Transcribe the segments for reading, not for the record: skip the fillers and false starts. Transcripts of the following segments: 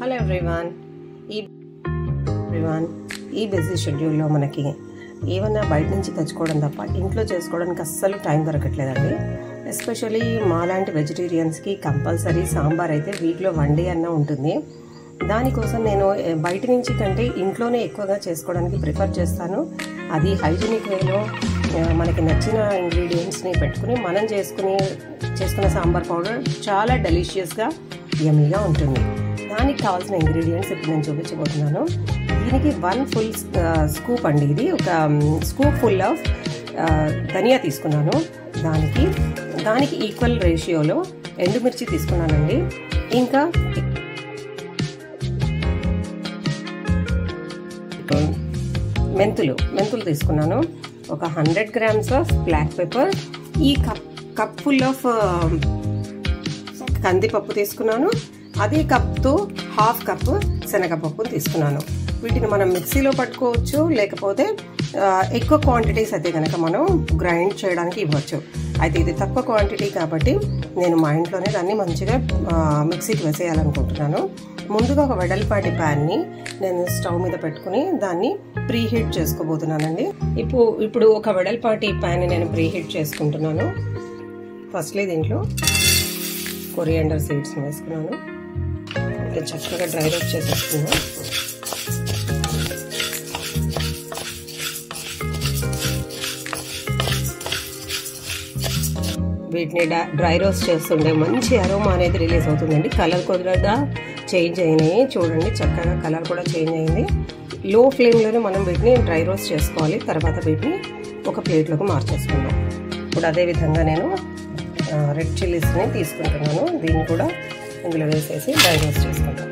Hello everyone ఈ busy షెడ్యూల్లో మనకి ఏమన్నా బయట నుంచి తెచ్చుకోవడం తప్ప ఇంట్లో చేసుకోవడానికి అస్సలు టైం దొరకట్లేదండి. ఎస్పెషల్లీ మాలాంటి వెజిటేరియన్స్కి కంపల్సరీ సాంబార్ అయితే వీక్లో 1 డే అన్న ఉంటుంది. దానికోసం నేను బయట నుంచి కంటే ఇంట్లోనే ఎక్కువగా చేసుకోవడానికి ప్రిఫర్ చేస్తాను. అది హైజీనిక్ వేలో మనకి నచ్చిన ఇంగ్రీడియంట్స్ని పెట్టుకుని మనం చేసుకున్న సాంబార్ పౌడర్ చాలా డెలిషియస్గా యమ్మీగా ఉంటుంది. దానికి కావాల్సిన ఇంగ్రీడియంట్స్ ఇప్పుడు నేను చూపించబోతున్నాను. దీనికి 1 ఫుల్ స్కూప్ అండి, ఇది ఒక స్కూప్ ఫుల్ ఆఫ్ ధనియా తీసుకున్నాను. దానికి ఈక్వల్ రేషియోలో ఎండుమిర్చి తీసుకున్నానండి. ఇంకా మెంతులు తీసుకున్నాను. ఒక 100 grams ఆఫ్ బ్లాక్ పెప్పర్. ఈ కప్ ఫుల్ ఆఫ్ కందిపప్పు తీసుకున్నాను. అదే కప్తో 1/2 కప్ శనగపప్పు తీసుకున్నాను. వీటిని మనం మిక్సీలో పట్టుకోవచ్చు, లేకపోతే ఎక్కువ క్వాంటిటీస్ అయితే కనుక మనం గ్రైండ్ చేయడానికి ఇవ్వచ్చు. అయితే ఇది తక్కువ క్వాంటిటీ కాబట్టి నేను మా ఇంట్లోనే దాన్ని మంచిగా మిక్సీకి వేసేయాలనుకుంటున్నాను. ముందుగా ఒక వెడల్పాటి ప్యాన్ని నేను స్టవ్ మీద పెట్టుకుని దాన్ని ప్రీహీట్ చేసుకోబోతున్నానండి. ఇప్పుడు ఒక వెడల్పాటి ప్యాన్ని నేను ప్రీహీట్ చేసుకుంటున్నాను. ఫస్ట్లీ దీంట్లో కొరియాండర్ సీడ్స్ వేసుకున్నాను. చక్కగా డ్రై రోస్ట్ చేసేసుకున్నాను. వీటిని డ్రై రోస్ట్ చేస్తుండే మంచి అరోమా అనేది రిలీజ్ అవుతుందండి. కలర్ కొద్దిగా చేంజ్ అయినాయి, చూడండి చక్కగా కలర్ కూడా చేంజ్ అయింది. లో ఫ్లేమ్లోనే మనం వీటిని డ్రై రోస్ట్ చేసుకోవాలి. తర్వాత వీటిని ఒక ప్లేట్లోకి మార్చేసుకుందాం. ఇప్పుడు అదేవిధంగా నేను రెడ్ చిల్లీస్ని తీసుకుంటున్నాను. దీన్ని కూడా ఇందులో వేసేసి డ్రై రోస్ట్ చేసుకుంటాం.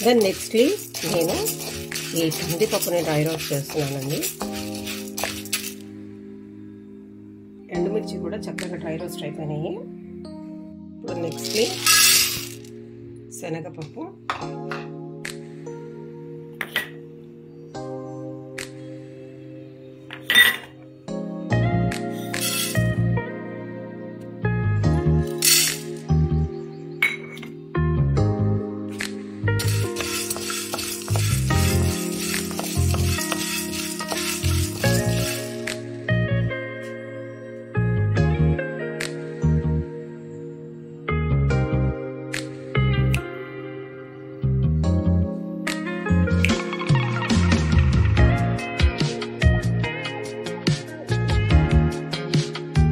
దెన్ నెక్స్ట్లీ నేను ఈ కందిపప్పుని డ్రై రోస్ట్ చేస్తున్నానండి. ఎండుమిర్చి కూడా చక్కగా డ్రై రోస్ట్ అయిపోయినాయి. ఇప్పుడు నెక్స్ట్లీ శనగపప్పు,